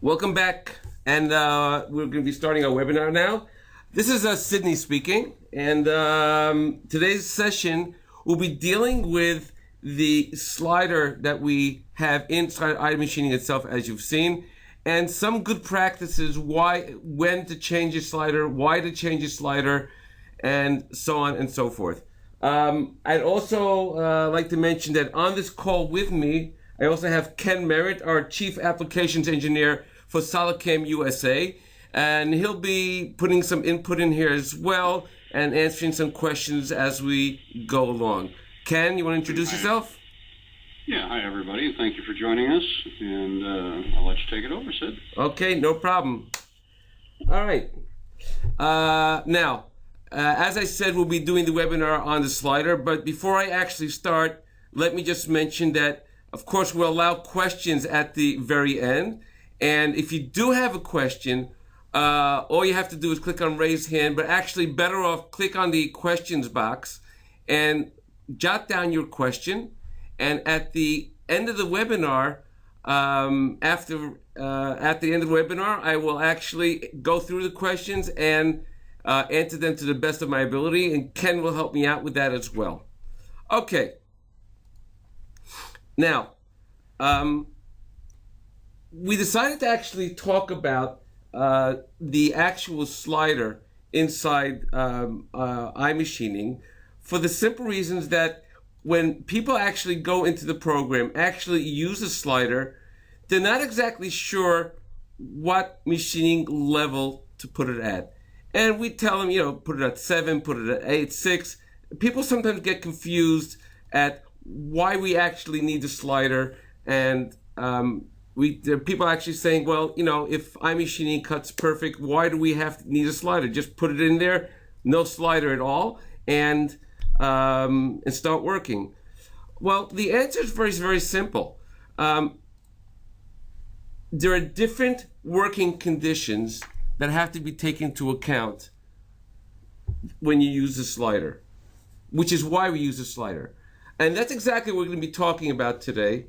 Welcome back, and we're going to be starting our webinar now. This is Sydney speaking, and today's session will be dealing with the slider that we have inside iMachining itself, as you've seen, and some good practices, when to change a slider, why to change a slider, and so on and so forth. I'd also like to mention that on this call with me, I also have Ken Merritt, our Chief Applications Engineer for SolidCAM USA, and he'll be putting some input in here as well and answering some questions as we go along. Ken, you want to introduce yourself? Yeah, hi everybody. Thank you for joining us, and I'll let you take it over, Sid. Okay, no problem. All right. Now, as I said, we'll be doing the webinar on the slider, but before I actually start, let me just mention that, of course, we'll allow questions at the very end. And if you do have a question, all you have to do is click on raise hand, but actually better off click on the questions box and jot down your question. And at the end of the webinar, at the end of the webinar, I will actually go through the questions and answer them to the best of my ability, and Ken will help me out with that as well. Okay. Now, we decided to actually talk about the actual slider inside iMachining for the simple reasons that when people actually go into the program, actually use a slider, they're not exactly sure what machining level to put it at. And we tell them, put it at 7, put it at 8, 6. People sometimes get confused at why we actually need the slider, and there are people actually saying, well, if iMachining cuts perfect, why do we need a slider? Just put it in there, no slider at all, and start working. Well, the answer is very, very simple. There are different working conditions that have to be taken into account when you use the slider, which is why we use the slider. And that's exactly what we're going to be talking about today.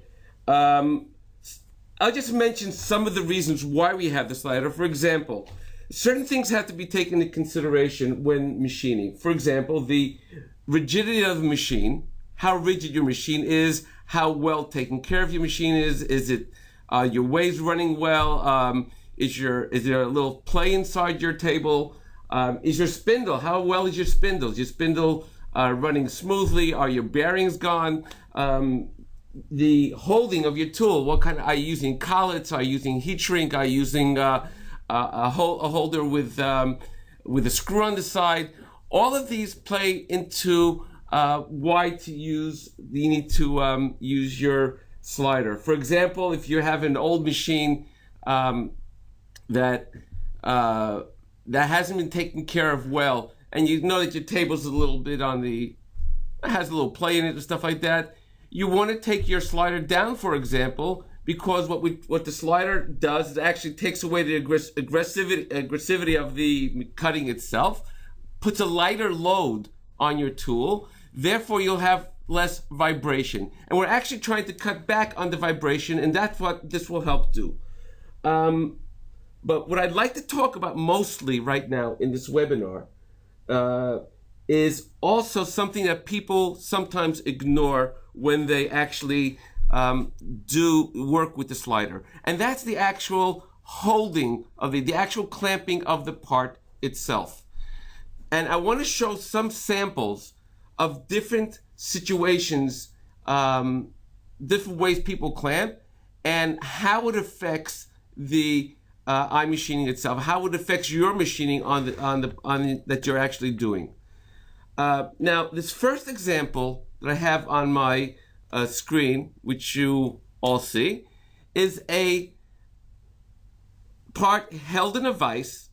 I'll just mention some of the reasons why we have the slider. For example, certain things have to be taken into consideration when machining. For example, the rigidity of the machine, how rigid your machine is, how well taken care of your machine is it your waves running well, is there a little play inside your table, is your spindle, how well is your spindle? Is your spindle running smoothly? Are your bearings gone? The holding of your tool, what kind are you using collets? Are you using heat shrink? Are you using a holder with a screw on the side? All of these play into why you need to use your slider. For example, if you have an old machine that hasn't been taken care of well, and you know that your table's a little bit has a little play in it and stuff like that, you want to take your slider down, for example, because what the slider does is actually takes away the aggressivity of the cutting itself, puts a lighter load on your tool, therefore you'll have less vibration. And we're actually trying to cut back on the vibration, and that's what this will help do. But what I'd like to talk about mostly right now in this webinar is also something that people sometimes ignore when they actually do work with the slider. And that's the actual holding of the actual clamping of the part itself. And I want to show some samples of different situations, different ways people clamp, and how it affects the iMachining itself, how it affects your machining on that you're actually doing. Now, this first example that I have on my screen, which you all see, is a part held in a vise,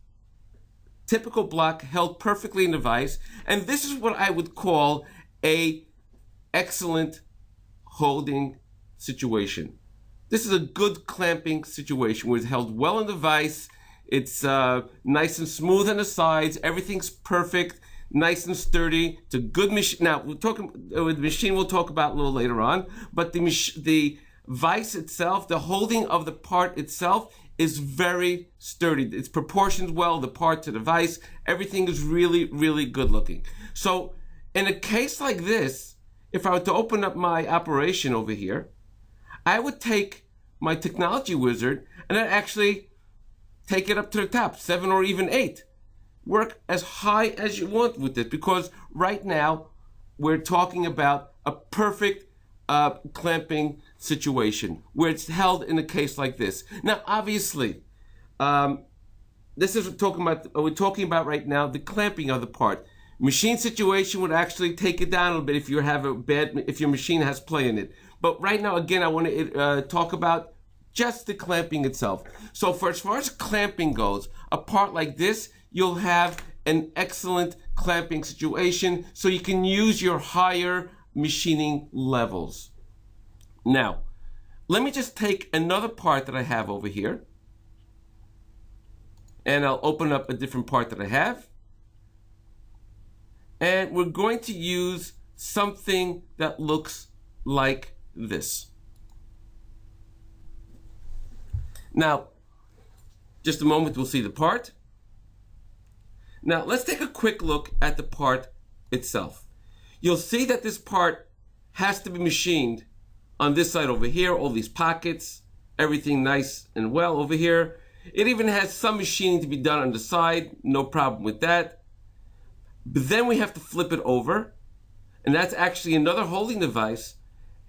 typical block held perfectly in a vise, and this is what I would call a excellent holding situation. This is a good clamping situation where it's held well in the vise, it's nice and smooth on the sides, everything's perfect, nice and sturdy. It's a good machine. Now, the machine we'll talk about a little later on, but the vise itself, the holding of the part itself, is very sturdy. It's proportioned well, the part to the vise, everything is really, really good looking. So in a case like this, if I were to open up my operation over here, I would take my technology wizard and I'd actually take it up to the top, 7 or even 8. Work as high as you want with it, because right now we're talking about a perfect clamping situation where it's held in a case like this. Now, obviously, this is we're talking about right now the clamping of the part. Machine situation would actually take it down a little bit if if your machine has play in it. But right now, again, I want to talk about just the clamping itself. So as far as clamping goes, a part like this, you'll have an excellent clamping situation, so you can use your higher machining levels. Now, let me just take another part that I have over here, and I'll open up a different part that I have. And we're going to use something that looks like this. Now, just a moment, we'll see the part. Now, let's take a quick look at the part itself. You'll see that this part has to be machined on this side over here, all these pockets, everything nice and well over here. It even has some machining to be done on the side, no problem with that. But then we have to flip it over, and that's actually another holding device,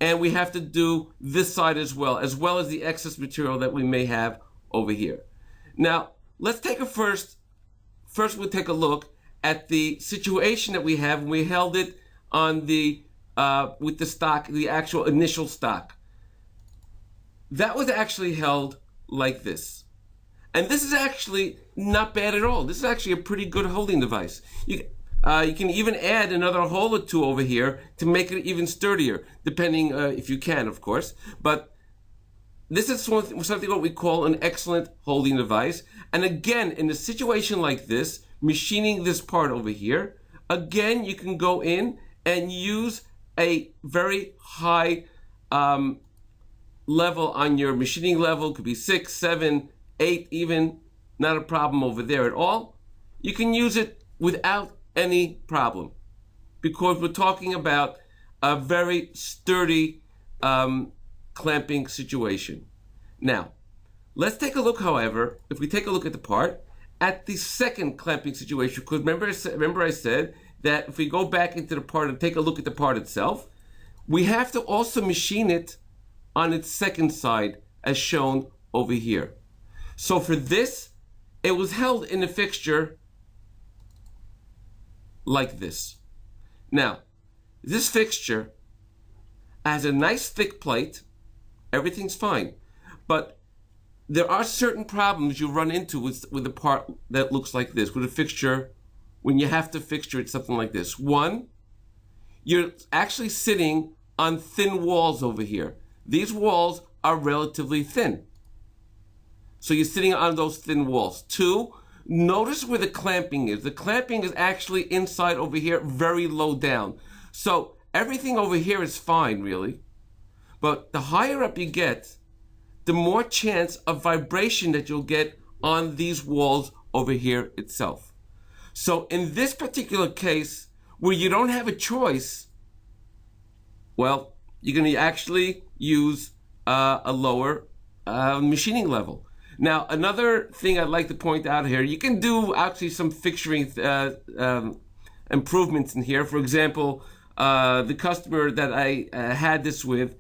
and we have to do this side as well as the excess material that we may have over here. Now, let's take a first we'll take a look at the situation that we have when we held it on the with the stock, the actual initial stock. That was actually held like this. And this is actually not bad at all. This is actually a pretty good holding device. You can even add another hole or two over here to make it even sturdier, depending if you can, of course. But this is something what we call an excellent holding device. And again, in a situation like this, machining this part over here, again, you can go in and use a very high level on your machining level. It could be 6, 7, 8 even, not a problem over there at all. You can use it without any problem, because we're talking about a very sturdy clamping situation. Now, let's take a look, however, if we take a look at the part, at the second clamping situation, because remember I said that if we go back into the part and take a look at the part itself, we have to also machine it on its second side, as shown over here. So for this, it was held in the fixture like this. Now, this fixture has a nice thick plate, everything's fine, but there are certain problems you run into with a part that looks like this, with a fixture, when you have to fixture it something like this. One, you're actually sitting on thin walls over here. These walls are relatively thin, so you're sitting on those thin walls. Two, notice where the clamping is. The clamping is actually inside over here, very low down. So everything over here is fine, really. But the higher up you get, the more chance of vibration that you'll get on these walls over here itself. So in this particular case, where you don't have a choice, well, you're going to actually use a lower machining level. Now, another thing I'd like to point out here, you can do actually some fixturing improvements in here. For example, the customer that I had this with,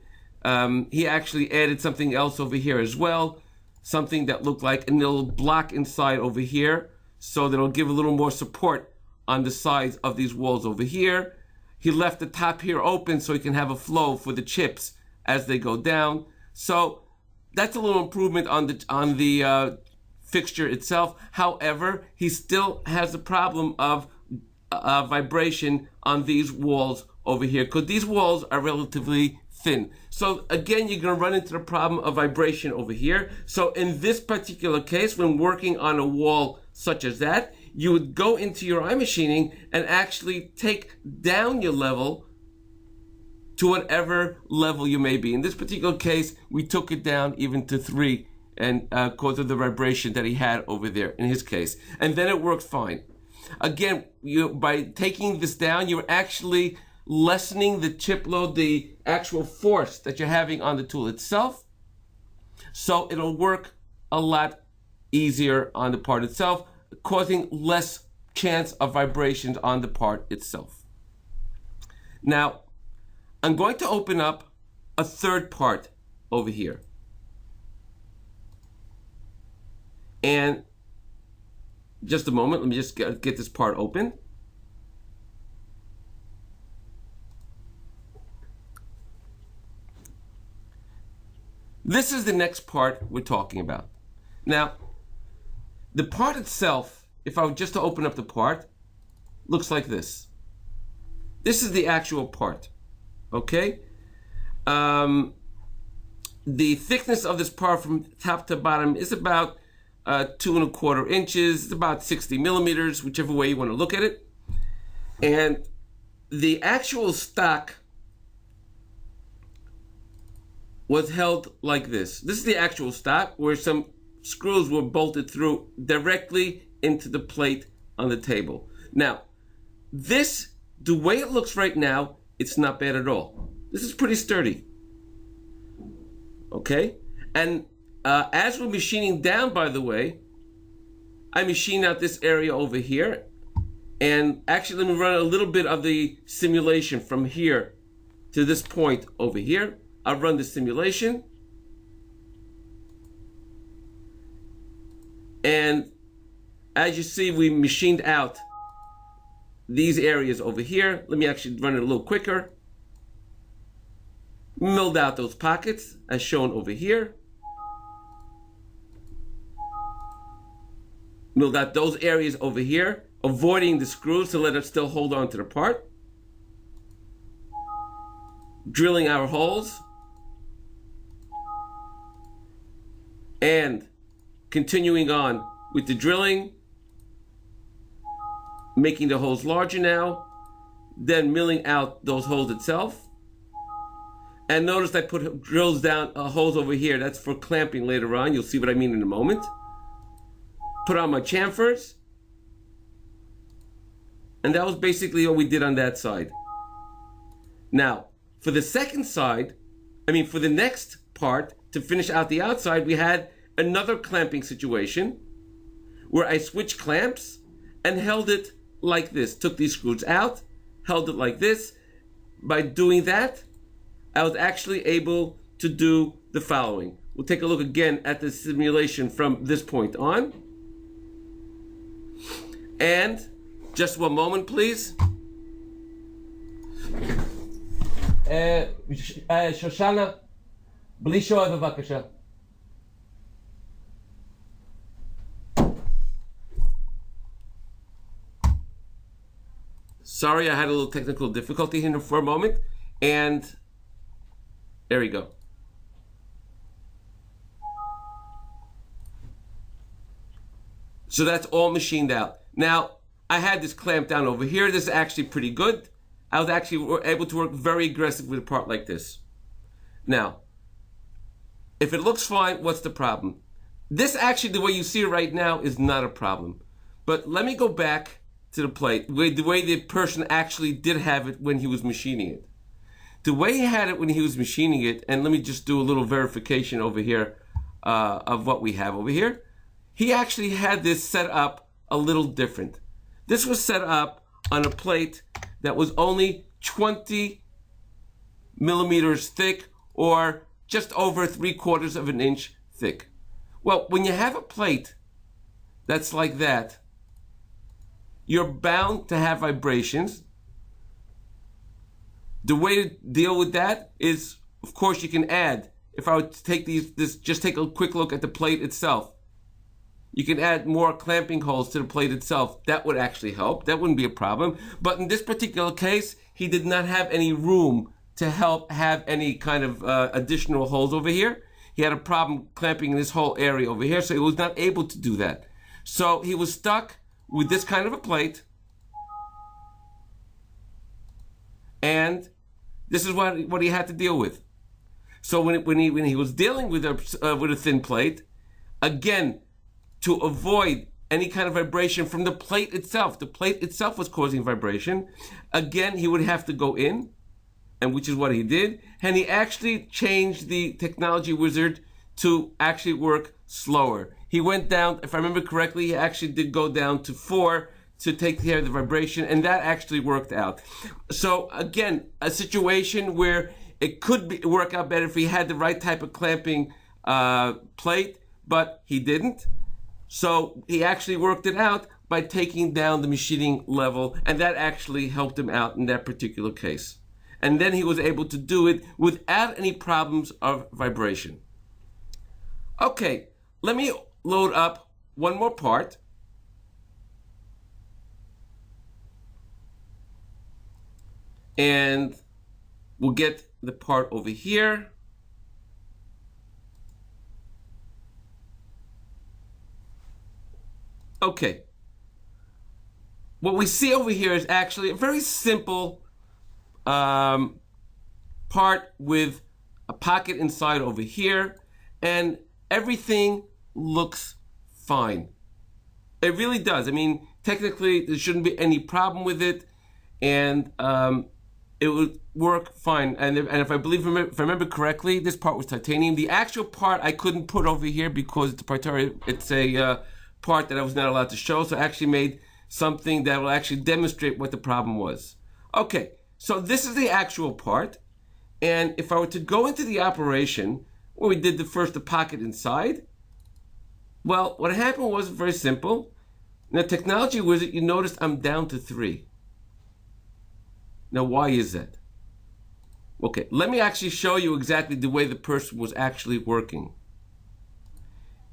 he actually added something else over here as well, something that looked like a little block inside over here, so that it'll give a little more support on the sides of these walls over here. He left the top here open so he can have a flow for the chips as they go down. So that's a little improvement on the fixture itself. However, he still has the problem of vibration on these walls over here, because these walls are relatively thin. So again, you're going to run into the problem of vibration over here. So in this particular case, when working on a wall such as that, you would go into your iMachining and actually take down your level to whatever level you may be. In this particular case, we took it down even to 3 and because of the vibration that he had over there in his case. And then it worked fine. Again, by taking this down, you're actually lessening the chip load, the actual force that you're having on the tool itself. So it'll work a lot easier on the part itself, causing less chance of vibrations on the part itself. Now, I'm going to open up a third part over here. And just a moment, let me just get this part open. This is the next part we're talking about. Now, the part itself, if I were just to open up the part, looks like this. This is the actual part, okay? The thickness of this part from top to bottom is about 2¼ inches. It's about 60 millimeters, whichever way you want to look at it. And the actual stock was held like this. This is the actual stock where some screws were bolted through directly into the plate on the table. Now, this, the way it looks right now, it's not bad at all. This is pretty sturdy. Okay? And as we're machining down, by the way, I machined out this area over here. And actually, let me run a little bit of the simulation from here to this point over here. I'll run the simulation. And as you see, we machined out these areas over here. Let me actually run it a little quicker. Milled out those pockets as shown over here. Milled out those areas over here, avoiding the screws to let it still hold on to the part. Drilling our holes. And continuing on with the drilling, making the holes larger now, then milling out those holes itself. And notice I put drills down holes over here. That's for clamping later on. You'll see what I mean in a moment. Put on my chamfers. And that was basically what we did on that side. Now, for the second side, for the next part, to finish out the outside, we had another clamping situation where I switched clamps and held it like this. Took these screws out, held it like this. By doing that, I was actually able to do the following. We'll take a look again at the simulation from this point on. And just one moment, please. Shoshana, בלי שואל בבקשה. Sorry, I had a little technical difficulty here for a moment. And there we go. So that's all machined out. Now, I had this clamped down over here. This is actually pretty good. I was actually able to work very aggressive with a part like this. Now, if it looks fine, what's the problem? This actually, the way you see it right now, is not a problem. But let me go back to the plate, the way the person actually did have it when he was machining it. The way he had it when he was machining it, and let me just do a little verification over here of what we have over here. He actually had this set up a little different. This was set up on a plate that was only 20 millimeters thick, or just over 3/4 of an inch thick. Well, when you have a plate that's like that, you're bound to have vibrations. The way to deal with that is, of course, you can add. If I would take just take a quick look at the plate itself. You can add more clamping holes to the plate itself. That would actually help. That wouldn't be a problem. But in this particular case, he did not have any room to have any kind of additional holes over here. He had a problem clamping this whole area over here, so he was not able to do that. So he was stuck with this kind of a plate. And this is what he had to deal with. So when he was dealing with a thin plate, again, to avoid any kind of vibration from the plate itself. The plate itself was causing vibration. Again, he would have to go in, and which is what he did. And he actually changed the technology wizard to actually work slower. He went down, if I remember correctly, he actually did go down to 4 to take care of the vibration, and that actually worked out. So again, a situation where it could work out better if he had the right type of clamping plate, but he didn't. So he actually worked it out by taking down the machining level, and that actually helped him out in that particular case. And then he was able to do it without any problems of vibration. Okay, let me load up one more part. And we'll get the part over here. Okay. What we see over here is actually a very simple part with a pocket inside over here, and everything looks fine. It really does. I mean, technically, there shouldn't be any problem with it, and it would work fine. And if I remember correctly, this part was titanium. The actual part I couldn't put over here because it's a part that I was not allowed to show, so I actually made something that will actually demonstrate what the problem was. Okay, so this is the actual part, and if I were to go into the operation where we did the pocket inside, well, what happened was very simple. In the technology wizard, you noticed I'm down to 3. Now, why is that? Okay, let me actually show you exactly the way the person was actually working.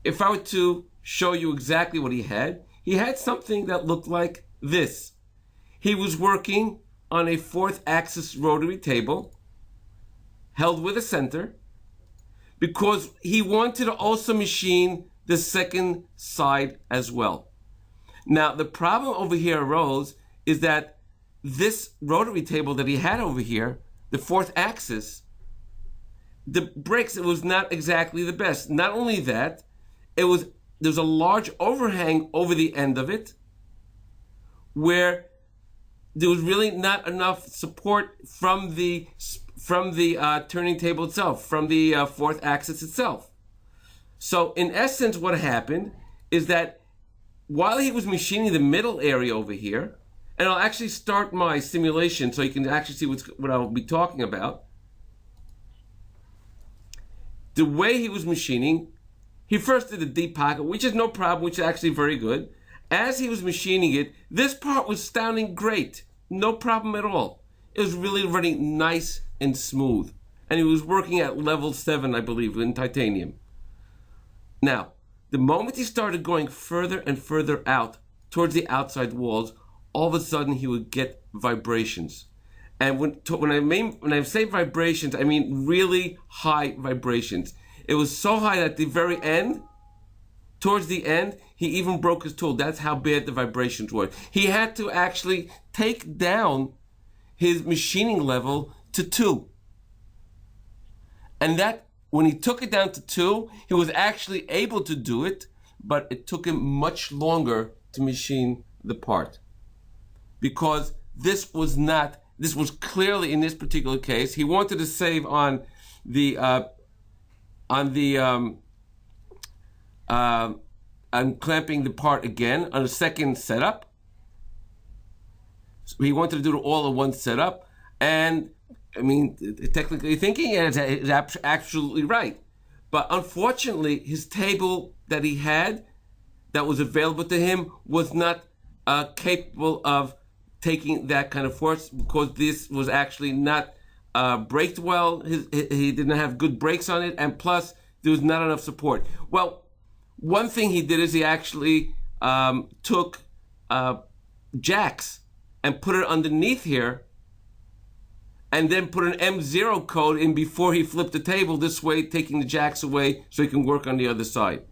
If I were to show you exactly what he had something that looked like this. He was working on a 4th axis rotary table held with a center because he wanted to also machine the second side as well. Now, the problem over here arose is that this rotary table that he had over here, the 4th axis, the brakes, it was not exactly the best. Not only that, there's a large overhang over the end of it where there was really not enough support from the turning table itself, from the 4th axis itself. So in essence, what happened is that while he was machining the middle area over here, and I'll actually start my simulation so you can actually see what I'll be talking about. The way he was machining, he first did the deep pocket, which is no problem, which is actually very good. As he was machining it, this part was sounding great. No problem at all. It was really running nice and smooth. And he was working at level 7, I believe, in titanium. Now, the moment he started going further and further out towards the outside walls, all of a sudden he would get vibrations. And when I say vibrations, I mean really high vibrations. It was so high that at the very end, towards the end, he even broke his tool. That's how bad the vibrations were. He had to actually take down his machining level to 2. And that, when he took it down to 2, he was actually able to do it, but it took him much longer to machine the part. Because this was clearly, in this particular case, he wanted to save on the clamping the part again on a second setup. So he wanted to do it all in one setup, and I mean, technically thinking, it's absolutely right. But unfortunately, his table that he had, that was available to him, was not capable of taking that kind of force because this was actually not braked well. He didn't have good brakes on it, and plus there was not enough support. Well, one thing he did is he actually took jacks and put it underneath here, and then put an M0 code in before he flipped the table, this way taking the jacks away so he can work on the other side.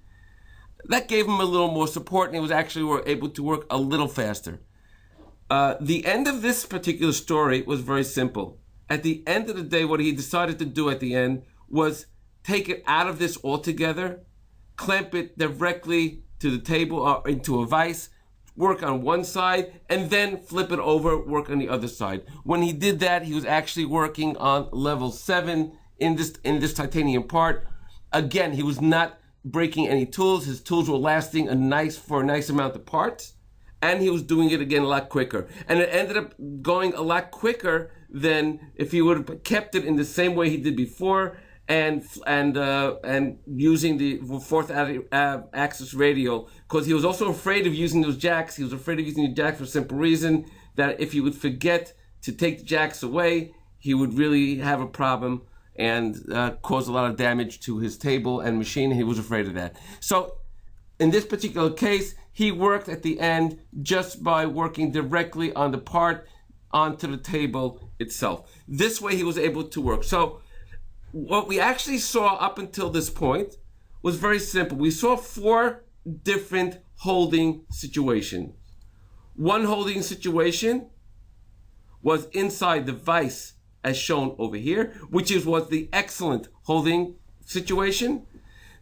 That gave him a little more support, and he was actually able to work a little faster. The end of this particular story was very simple. At the end of the day, what he decided to do at the end was take it out of this altogether clamp it directly to the table or into a vise, work on one side, and then flip it over, work on the other side. When he did that, he was actually working on level 7 in this titanium part. Again, he was not breaking any tools. His tools were lasting for a nice amount of parts, and he was doing it again a lot quicker. And it ended up going a lot quicker than if he would have kept it in the same way he did before, and using the fourth axis radial, because he was also afraid of using those jacks. He was afraid of using the jacks for a simple reason, that if he would forget to take the jacks away, he would really have a problem and cause a lot of damage to his table and machine. He was afraid of that. So in this particular case, he worked at the end just by working directly on the part onto the table itself. This way he was able to work. So what we actually saw up until this point was very simple. We saw 4 different holding situations. One holding situation was inside the vise, as shown over here, which was the excellent holding situation.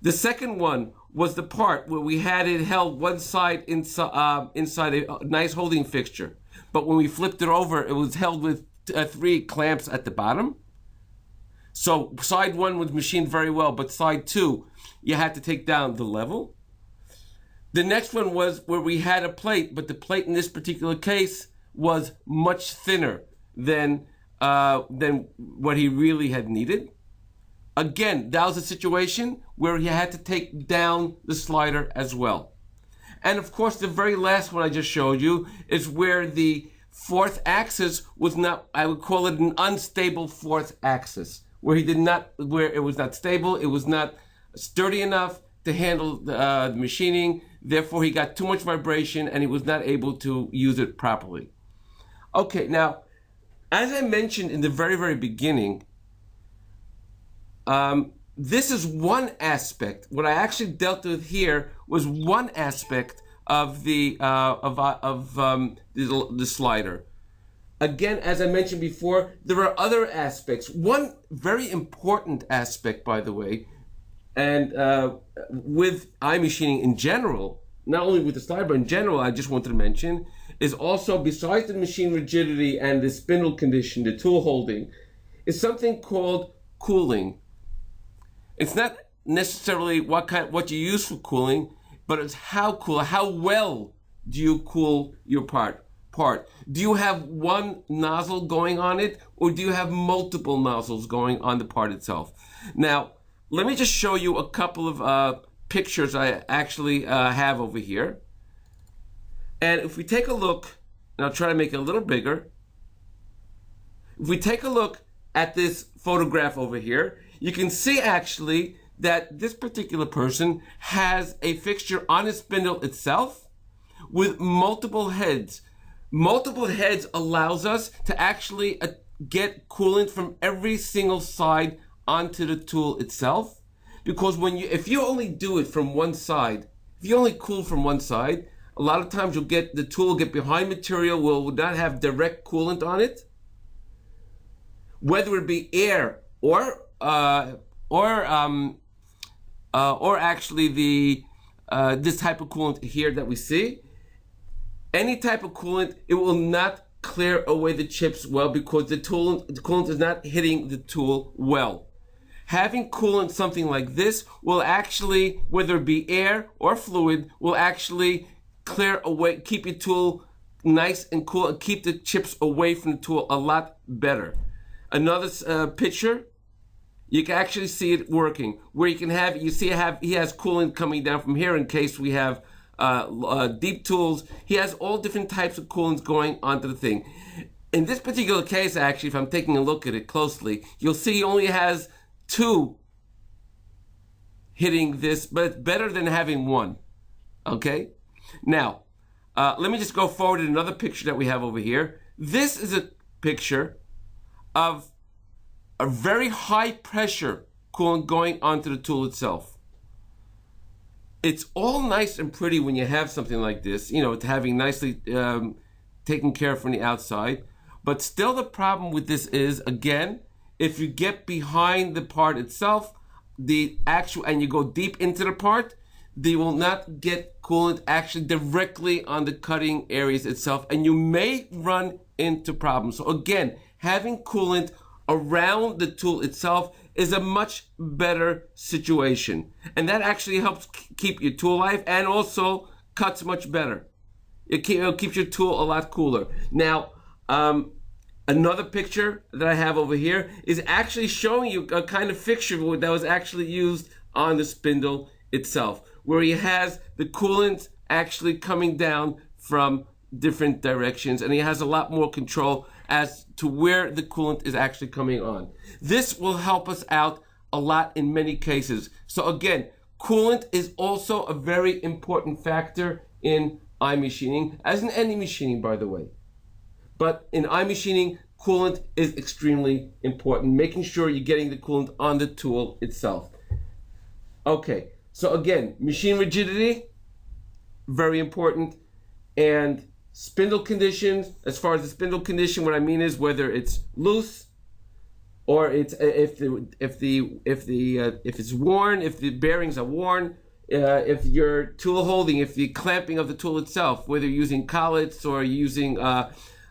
The second one was the part where we had it held one side inside a nice holding fixture. But when we flipped it over, it was held with 3 clamps at the bottom. So side 1 was machined very well, but side 2, you had to take down the level. The next one was where we had a plate, but the plate in this particular case was much thinner than what he really had needed. Again, that was a situation where he had to take down the slider as well. And of course, the very last one I just showed you is where the 4th axis was not, I would call it an unstable 4th axis, where it was not stable, it was not sturdy enough to handle the machining. Therefore, he got too much vibration and he was not able to use it properly. Okay, now, as I mentioned in the very, very beginning, this is one aspect. What I actually dealt with here was one aspect of the slider. Again, as I mentioned before, there are other aspects. One very important aspect, by the way, and with iMachining in general, not only with the slider, but in general, I just wanted to mention, is also, besides the machine rigidity and the spindle condition, the tool holding, is something called cooling. It's not necessarily what you use for cooling, but it's how well do you cool your part. Do you have one nozzle going on it, or do you have multiple nozzles going on the part itself? Now, let me just show you a couple of pictures I actually have over here. And if we take a look, and I'll try to make it a little bigger. If we take a look at this photograph over here, you can see actually that this particular person has a fixture on his spindle itself with multiple heads. Multiple heads allows us to actually get coolant from every single side onto the tool itself. Because if you only do it from one side, if you only cool from one side, a lot of times the tool will get behind material will not have direct coolant on it, whether it be air or actually this type of coolant here that we see. Any type of coolant, it will not clear away the chips well because the coolant is not hitting the tool well. Having coolant, something like this, will actually, whether it be air or fluid, will actually clear away, keep your tool nice and cool, and keep the chips away from the tool a lot better. Another picture, you can actually see it working, where he has coolant coming down from here in case we have deep tools. He has all different types of coolants going onto the thing. In this particular case, actually, if I'm taking a look at it closely, you'll see he only has 2 hitting this, but it's better than having 1. Okay? Now, let me just go forward to another picture that we have over here. This is a picture of a very high pressure coolant going onto the tool itself. It's all nice and pretty when you have something like this, it's having nicely taken care of from the outside. But still the problem with this is, again, if you get behind the part itself, and you go deep into the part, they will not get coolant actually directly on the cutting areas itself, and you may run into problems. So again, having coolant around the tool itself is a much better situation, and that actually helps keep your tool alive and also cuts much better. It keeps your tool a lot cooler. Now, another picture that I have over here is actually showing you a kind of fixture that was actually used on the spindle itself, where he has the coolant actually coming down from different directions, and he has a lot more control as to where the coolant is actually coming on. This will help us out a lot in many cases. So again, coolant is also a very important factor in iMachining, as in any machining, by the way. But in iMachining, coolant is extremely important, making sure you're getting the coolant on the tool itself. Okay, so again, machine rigidity, very important, and spindle conditions. As far as the spindle condition, what I mean is whether it's loose or it's if it's worn, if the bearings are worn, if your tool holding, if the clamping of the tool itself, whether you're using collets or using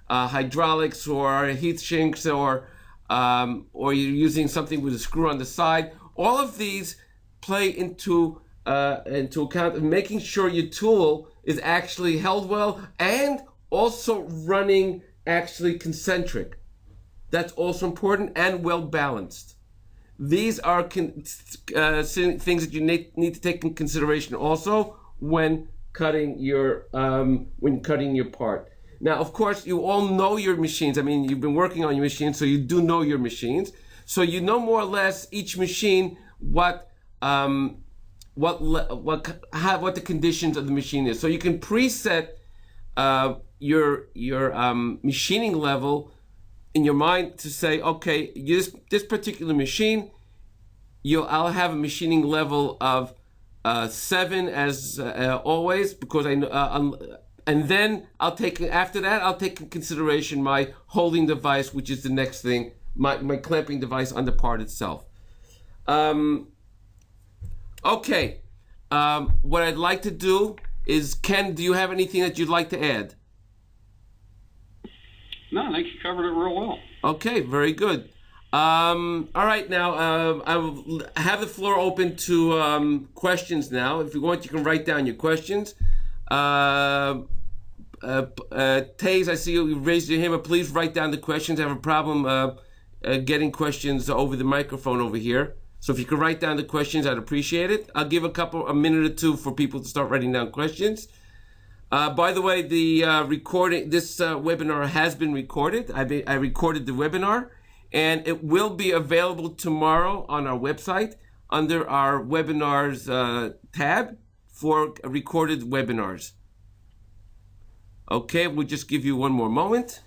hydraulics or heat sinks or you're using something with a screw on the side, all of these play into account of making sure your tool is actually held well and also running actually concentric. That's also important and well balanced. These are things that you need to take in consideration also when cutting your part. Now, of course, you all know your machines. I mean, you've been working on your machines, so you do know your machines. So you know more or less each machine what the conditions of the machine is. So you can preset your machining level in your mind to say, okay, this particular machine, I'll have a machining level of 7 as always, because I know, and then after that I'll take in consideration my holding device, which is the next thing, my clamping device on the part itself. Okay, what I'd like to do is, Ken, do you have anything that you'd like to add? No, I think you covered it real well. Okay, very good. All right, now I will have the floor open to questions now. If you want, you can write down your questions. Taze, I see you raised your hand, but please write down the questions. I have a problem getting questions over the microphone over here. So if you could write down the questions, I'd appreciate it. I'll give a minute or two for people to start writing down questions. By the way, the recording, this webinar has been recorded. I recorded the webinar, and it will be available tomorrow on our website under our webinars tab for recorded webinars. Okay, we'll just give you one more moment.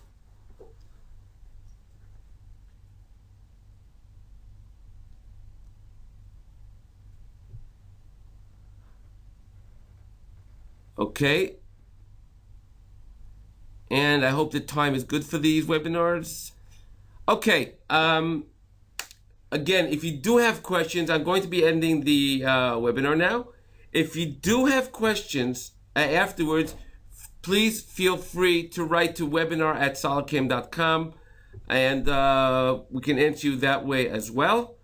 Okay. And I hope the time is good for these webinars. Okay. Again, if you do have questions, I'm going to be ending the webinar now. If you do have questions afterwards, please feel free to write to webinar@solidcam.com, and we can answer you that way as well.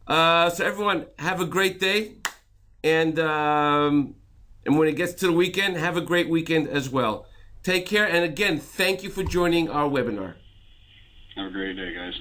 So everyone, have a great day, and when it gets to the weekend, have a great weekend as well. Take care, and again, thank you for joining our webinar. Have a great day, guys.